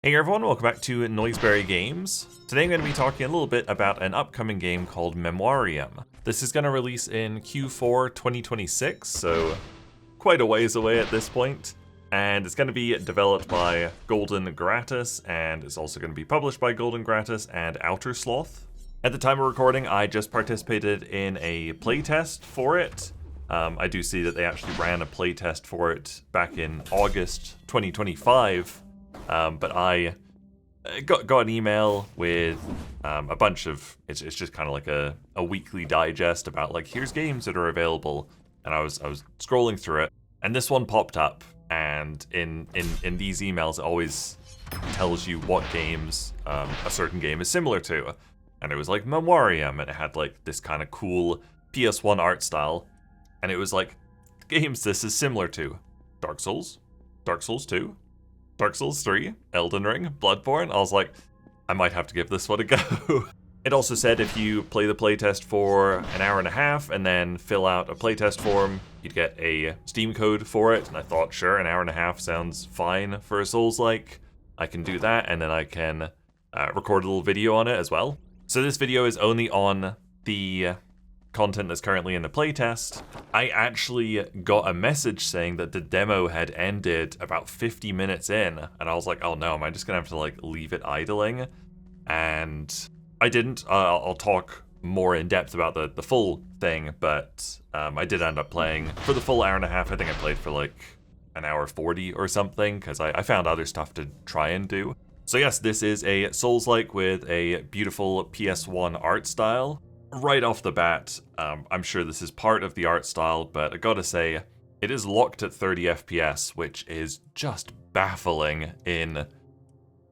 Hey everyone, welcome back to Noiseberry Games. Today I'm going to be talking a little bit about an upcoming game called Memoirium. This is going to release in Q4 2026, so quite a ways away at this point. And it's going to be developed by Golden Gratis, and it's also going to be published by Golden Gratis and Outer Sloth. At the time of recording, I just participated in a playtest for it. I do see that they actually ran a playtest for it back in August 2025. But I got an email with a bunch of, it's just kind of like a weekly digest about like, here's games that are available. And I was scrolling through it, and this one popped up, and in these emails it always tells you what games a certain game is similar to. And it was like Memoirium, and it had like this kind of cool PS1 art style. And it was like, games this is similar to Dark Souls, Dark Souls 2, Dark Souls 3, Elden Ring, Bloodborne. I was like, I might have to give this one a go. It also said if you play the playtest for an hour and a half and then fill out a playtest form, you'd get a Steam code for it. And I thought, sure, an hour and a half sounds fine for a Souls-like. I can do that, and then I can record a little video on it as well. So this video is only on the content that's currently in the playtest. I actually got a message saying that the demo had ended about 50 minutes in, and I was like, oh no, am I just gonna have to like leave it idling? And I didn't. I'll talk more in depth about the full thing, but I did end up playing for the full hour and a half. I think I played for like an hour 40 or something, because I found other stuff to try and do. So yes, this is a Souls-like with a beautiful PS1 art style. Right off the bat, I'm sure this is part of the art style, but I gotta say, it is locked at 30 FPS, which is just baffling in...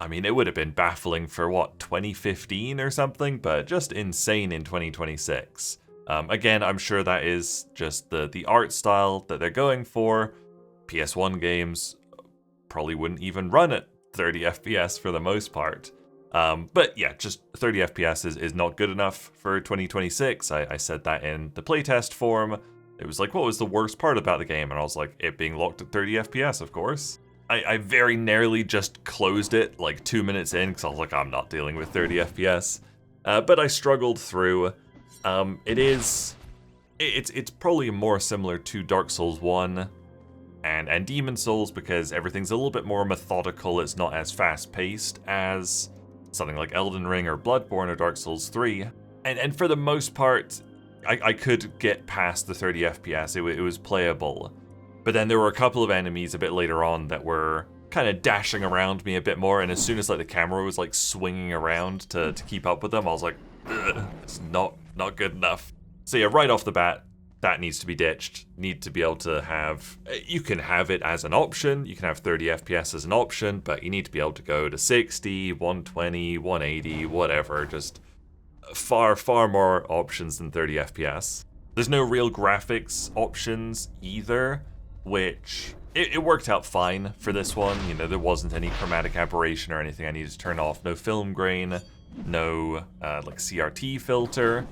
I mean, it would have been baffling for, what, 2015 or something, but just insane in 2026. Again, I'm sure that is just the art style that they're going for. PS1 games probably wouldn't even run at 30 FPS for the most part. But yeah, just 30 FPS is not good enough for 2026. I said that in the playtest form. It was like, what was the worst part about the game? And I was like, it being locked at 30 FPS, of course. I very narrowly just closed it like 2 minutes in, because I was like, I'm not dealing with 30 FPS. But I struggled through. It's probably more similar to Dark Souls 1 and Demon Souls, because everything's a little bit more methodical. It's not as fast-paced as something like Elden Ring or Bloodborne or Dark Souls 3. And for the most part, I could get past the 30 FPS. It was playable. But then there were a couple of enemies a bit later on that were kind of dashing around me a bit more, and as soon as like the camera was like swinging around to keep up with them, I was like, it's not good enough. So yeah, right off the bat, that needs to be ditched. Need to be able to have... You can have it as an option. You can have 30 FPS as an option, but you need to be able to go to 60, 120, 180, whatever. Just far more options than 30 FPS. There's no real graphics options either, which... It worked out fine for this one. You know, there wasn't any chromatic aberration or anything I needed to turn off. No film grain, no like CRT filter,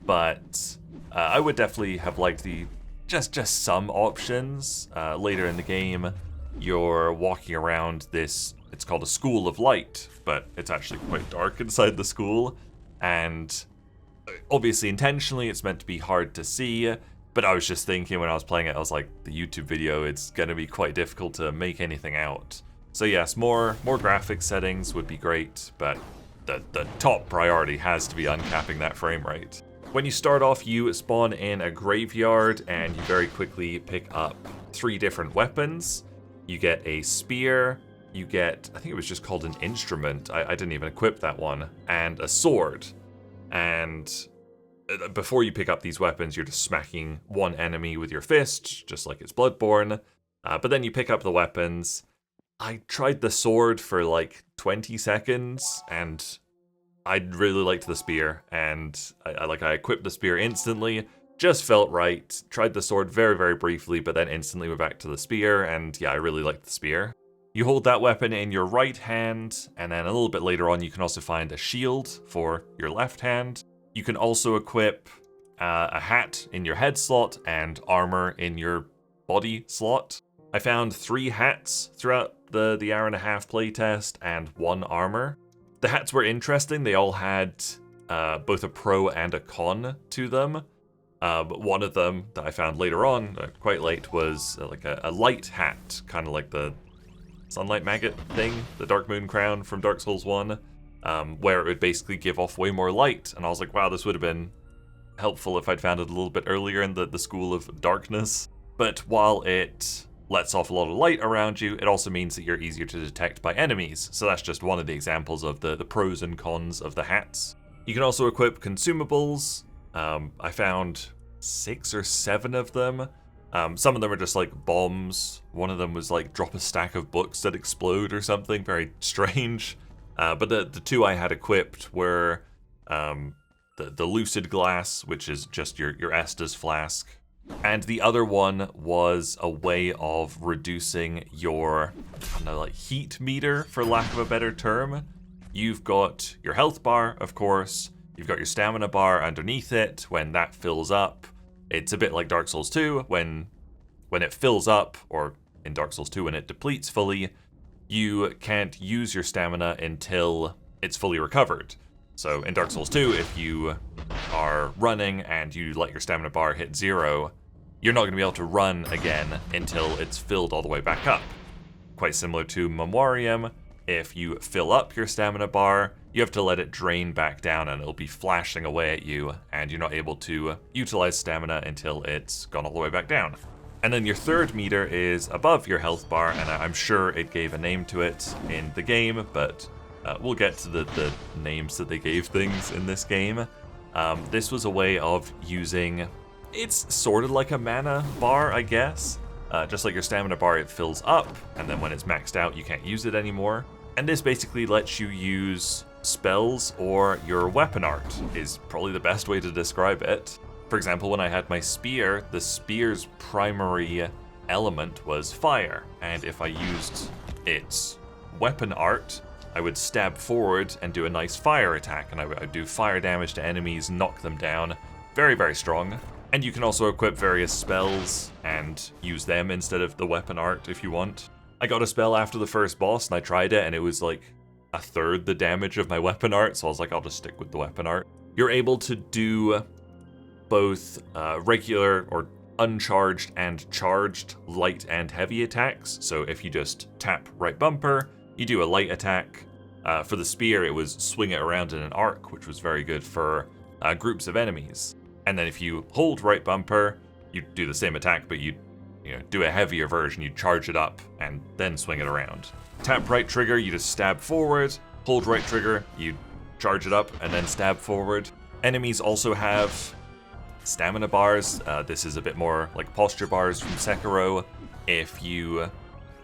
but... I would definitely have liked the just some options. Later in the game, you're walking around this, it's called a school of light, but it's actually quite dark inside the school, and obviously intentionally it's meant to be hard to see, but I was just thinking when I was playing it, I was like, the YouTube video, it's gonna be quite difficult to make anything out. So yes, more graphics settings would be great, but the top priority has to be uncapping that frame rate. When you start off, you spawn in a graveyard, and you very quickly pick up 3 different weapons. You get a spear, you get, I think it was just called an instrument, I didn't even equip that one, and a sword. And before you pick up these weapons, you're just smacking one enemy with your fist, just like it's Bloodborne. But then you pick up the weapons. I tried the sword for like 20 seconds, and I really liked the spear, and I equipped the spear instantly, just felt right. Tried the sword very briefly, but then instantly went back to the spear, and yeah, I really liked the spear. You hold that weapon in your right hand, and then a little bit later on you can also find a shield for your left hand. You can also equip a hat in your head slot and armor in your body slot. I found 3 hats throughout the hour-and-a-half playtest and 1 armor. The hats were interesting. They all had both a pro and a con to them. But one of them that I found later on, quite late, was like a light hat, kind of like the sunlight maggot thing, the Dark Moon crown from Dark Souls 1, where it would basically give off way more light. And I was like, wow, this would have been helpful if I'd found it a little bit earlier in the School of Darkness. But while it lets off a lot of light around you, it also means that you're easier to detect by enemies. So that's just one of the examples of the pros and cons of the hats. You can also equip consumables. I found 6 or 7 of them. Some of them are just like bombs. One of them was like drop a stack of books that explode or something, very strange. But the 2 I had equipped were the Lucid Glass, which is just your Estus flask. And the other one was a way of reducing your, I don't know, like heat meter, for lack of a better term. You've got your health bar, of course. You've got your stamina bar underneath it. When that fills up, it's a bit like Dark Souls 2. When it fills up, or in Dark Souls 2 when it depletes fully, you can't use your stamina until it's fully recovered. So in Dark Souls 2, if you are running and you let your stamina bar hit 0, you're not going to be able to run again until it's filled all the way back up. Quite similar to Memoirium, if you fill up your stamina bar, you have to let it drain back down and it'll be flashing away at you, and you're not able to utilize stamina until it's gone all the way back down. And then your third meter is above your health bar, and I'm sure it gave a name to it in the game, but we'll get to the names that they gave things in this game. This was a way of using, it's sort of like a mana bar, I guess. Just like your stamina bar, it fills up, and then when it's maxed out, you can't use it anymore. And this basically lets you use spells or your weapon art, is probably the best way to describe it. For example, when I had my spear, the spear's primary element was fire, and if I used its weapon art, I would stab forward and do a nice fire attack, and I would do fire damage to enemies, knock them down. Very, very strong. And you can also equip various spells and use them instead of the weapon art if you want. I got a spell after the first boss and I tried it and it was like 1/3 the damage of my weapon art, so I was like, I'll just stick with the weapon art. You're able to do both regular or uncharged and charged light and heavy attacks. So if you just tap right bumper, you do a light attack. For the spear, it was swing it around in an arc, which was very good for groups of enemies. And then if you hold right bumper, you do the same attack, but you do a heavier version. You charge it up and then swing it around. Tap right trigger, you just stab forward. Hold right trigger, you charge it up and then stab forward. Enemies also have stamina bars. This is a bit more like posture bars from Sekiro. If you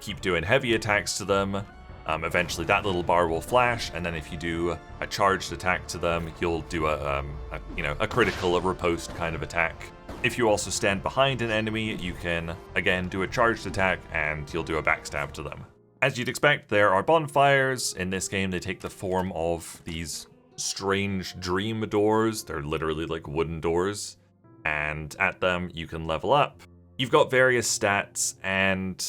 keep doing heavy attacks to them, eventually that little bar will flash, and then if you do a charged attack to them, you'll do a critical, a riposte kind of attack. If you also stand behind an enemy, you can again do a charged attack and you'll do a backstab to them. As you'd expect, there are bonfires. In this game, they take the form of these strange dream doors. They're literally like wooden doors, and at them you can level up. You've got various stats, and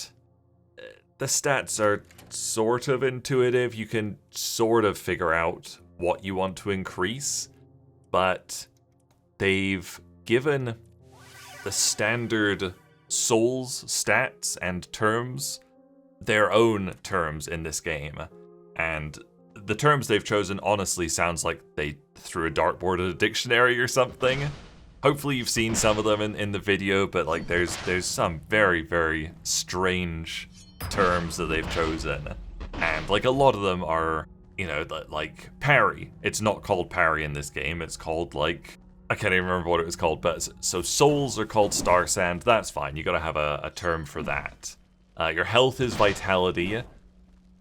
the stats are sort of intuitive. You can sort of figure out what you want to increase, but they've given the standard Souls stats and terms their own terms in this game. And the terms they've chosen honestly sounds like they threw a dartboard at a dictionary or something. Hopefully you've seen some of them in the video, but like there's some very, very strange terms that they've chosen. And like a lot of them are, like parry. It's not called parry in this game. It's called like, I can't even remember what it was called, but so souls are called star sand. That's fine. You gotta have a term for that. Your health is vitality.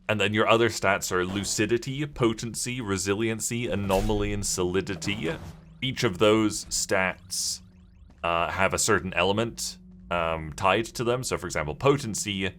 And then your other stats are lucidity, potency, resiliency, anomaly, and solidity. Each of those stats have a certain element tied to them. So for example, potency,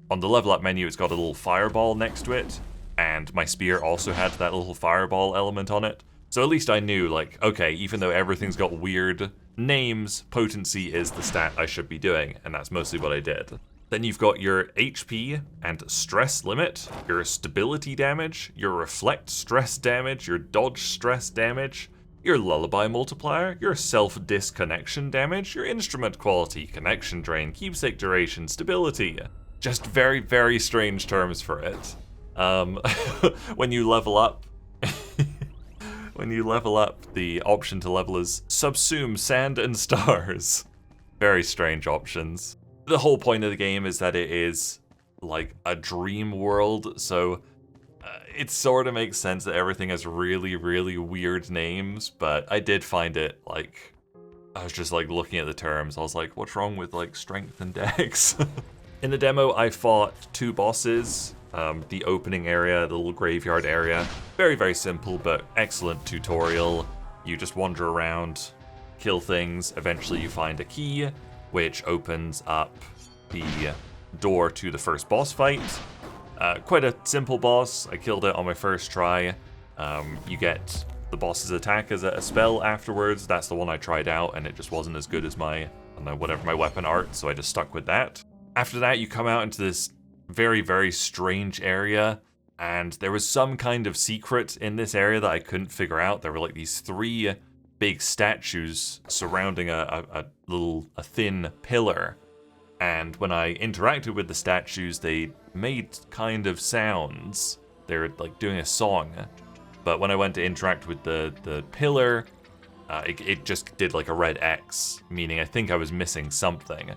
on the level up menu, it's got a little fireball next to it. And my spear also had that little fireball element on it. So at least I knew, like, okay, even though everything's got weird names, potency is the stat I should be doing, and that's mostly what I did. Then you've got your HP and stress limit, your stability damage, your reflect stress damage, your dodge stress damage, your lullaby multiplier, your self-disconnection damage, your instrument quality, connection drain, keepsake duration, stability. Just very, very strange terms for it. When you level up, the option to level is subsume sand and stars. Very strange options. The whole point of the game is that it is like a dream world, so it sort of makes sense that everything has really, really weird names, but I did find it, like, I was just like looking at the terms, I was like, what's wrong with like strength and dex? In the demo, I fought 2 bosses, the opening area, the little graveyard area. Very, very simple, but excellent tutorial. You just wander around, kill things, eventually you find a key, which opens up the door to the first boss fight. Quite a simple boss. I killed it on my first try. You get the boss's attack as a spell afterwards. That's the one I tried out, and it just wasn't as good as my, I don't know, whatever my weapon art, so I just stuck with that. After that, you come out into this very, very strange area, and there was some kind of secret in this area that I couldn't figure out. There were like these 3 big statues surrounding a thin pillar. And when I interacted with the statues, they made kind of sounds. They were like doing a song. But when I went to interact with the pillar, it just did like a red X, meaning I think I was missing something.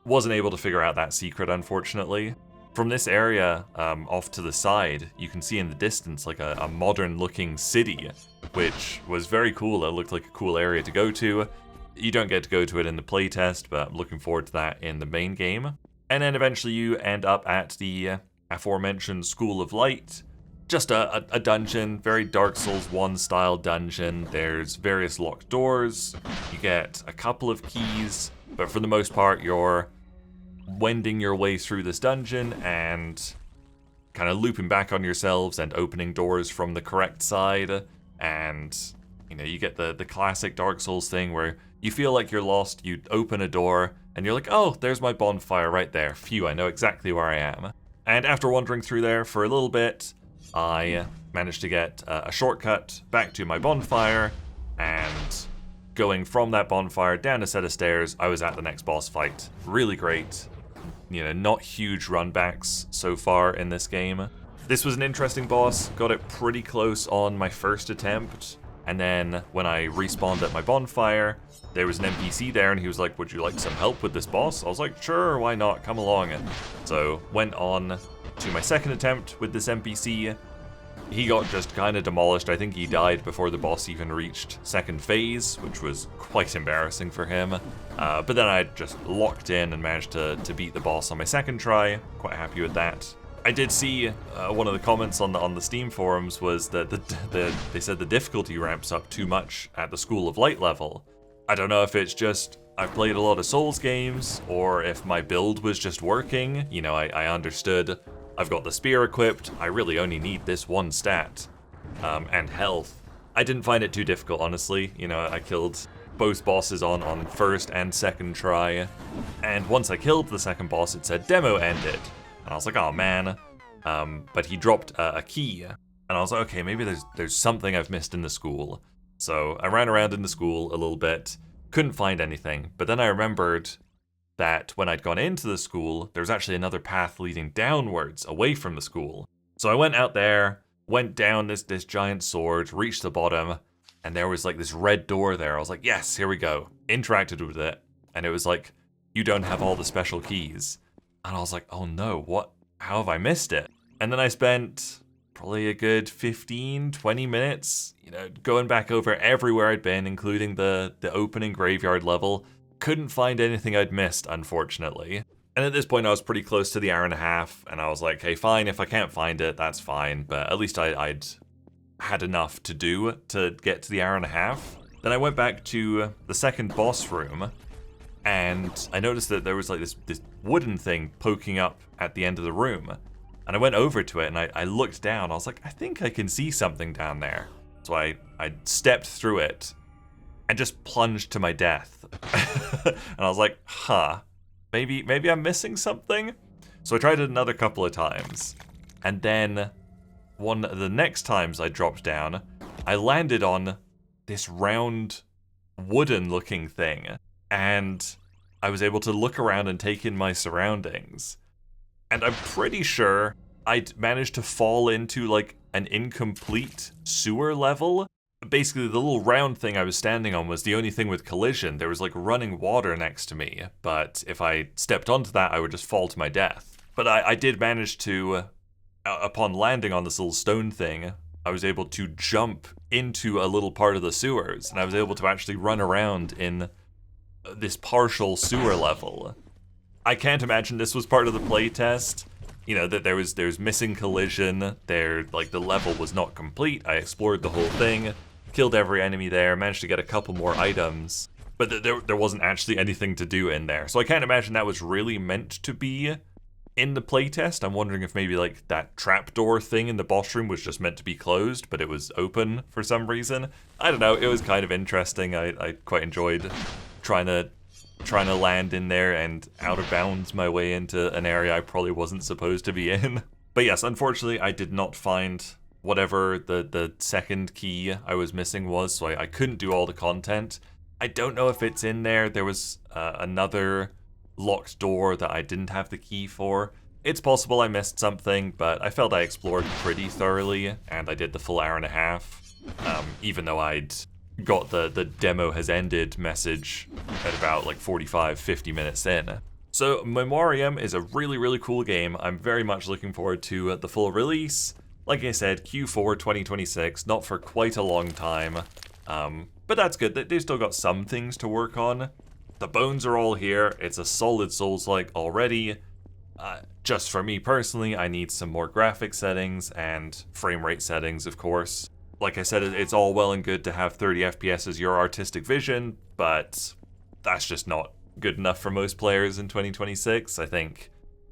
Wasn't able to figure out that secret, unfortunately. From this area, off to the side, you can see in the distance like a modern-looking city, which was very cool. It looked like a cool area to go to. You don't get to go to it in the playtest, but I'm looking forward to that in the main game. And then eventually you end up at the aforementioned School of Light. Just a dungeon, very Dark Souls 1 style dungeon. There's various locked doors. You get a couple of keys, but for the most part you're wending your way through this dungeon and kind of looping back on yourselves and opening doors from the correct side. And you know, you get the classic Dark Souls thing where you feel like you're lost, you open a door, and you're like, oh, there's my bonfire right there. Phew, I know exactly where I am. And after wandering through there for a little bit, I managed to get a shortcut back to my bonfire, and going from that bonfire down a set of stairs, I was at the next boss fight. Really great. You know, not huge runbacks so far in this game. This was an interesting boss, got it pretty close on my first attempt, and then when I respawned at my bonfire, there was an NPC there and he was like, would you like some help with this boss? I was like, sure, why not, come along. And so went on to my second attempt with this NPC. He got just kind of demolished. I think he died before the boss even reached second phase, which was quite embarrassing for him. But then I just locked in and managed to beat the boss on my second try. Quite happy with that. I did see one of the comments on the Steam forums was that they said the difficulty ramps up too much at the School of Light level. I don't know if it's just I've played a lot of Souls games, or if my build was just working. You know, I understood I've got the spear equipped, I really only need this one stat, and health. I didn't find it too difficult, honestly. You know, I killed both bosses on first and second try, and once I killed the second boss, it said demo ended. And I was like, oh man. But he dropped a key, and I was like, okay, maybe there's something I've missed in the school. So I ran around in the school a little bit, couldn't find anything, but then I remembered that when I'd gone into the school, there was actually another path leading downwards, away from the school. So I went out there, went down this giant sword, reached the bottom, and there was like this red door there. I was like, yes, here we go. Interacted with it, and it was like, you don't have all the special keys. And I was like, oh no, what? How have I missed it? And then I spent probably a good 15, 20 minutes, you know, going back over everywhere I'd been, including the opening graveyard level. Couldn't find anything I'd missed, unfortunately. And at this point, I was pretty close to the hour and a half, and I was like, hey, fine, if I can't find it, that's fine, but at least I'd had enough to do to get to the hour and a half. Then I went back to the second boss room, and I noticed that there was like this wooden thing poking up at the end of the room. And I went over to it and I looked down. I was like, I think I can see something down there. So I stepped through it and just plunged to my death. And I was like, huh, maybe I'm missing something? So I tried it another couple of times, and then one of the next times I dropped down, I landed on this round wooden looking thing, and I was able to look around and take in my surroundings. And I'm pretty sure I'd managed to fall into like an incomplete sewer level. Basically, the little round thing I was standing on was the only thing with collision. There was like running water next to me, but if I stepped onto that, I would just fall to my death. But I did manage to, upon landing on this little stone thing, I was able to jump into a little part of the sewers, and I was able to actually run around in this partial sewer level. I can't imagine this was part of the playtest. You know, that there's missing collision, like the level was not complete. I explored the whole thing, killed every enemy there, managed to get a couple more items, but there wasn't actually anything to do in there. So I can't imagine that was really meant to be in the playtest. I'm wondering if maybe like that trapdoor thing in the boss room was just meant to be closed, but it was open for some reason. I don't know, it was kind of interesting. I quite enjoyed trying to land in there and out of bounds my way into an area I probably wasn't supposed to be in. But yes, unfortunately I did not find whatever the second key I was missing was, so I couldn't do all the content. I don't know if it's in there. There was another locked door that I didn't have the key for. It's possible I missed something, but I felt I explored pretty thoroughly, and I did the full hour and a half, even though I'd got the demo has ended message at about like 45-50 minutes in. So Memoirium is a really, really cool game. I'm very much looking forward to the full release. Like I said, Q4 2026, not for quite a long time, but that's good. They've still got some things to work on. The bones are all here. It's a solid Souls-like already. Just for me personally, I need some more graphic settings and frame rate settings, of course. Like I said, it's all well and good to have 30 FPS as your artistic vision, but that's just not good enough for most players in 2026. I think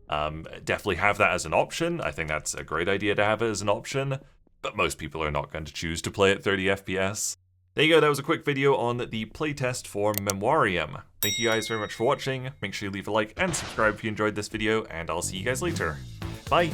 definitely have that as an option. I think that's a great idea to have it as an option, but most people are not going to choose to play at 30 FPS. There you go, that was a quick video on the playtest for Memoirium. Thank you guys very much for watching. Make sure you leave a like and subscribe if you enjoyed this video, and I'll see you guys later. Bye!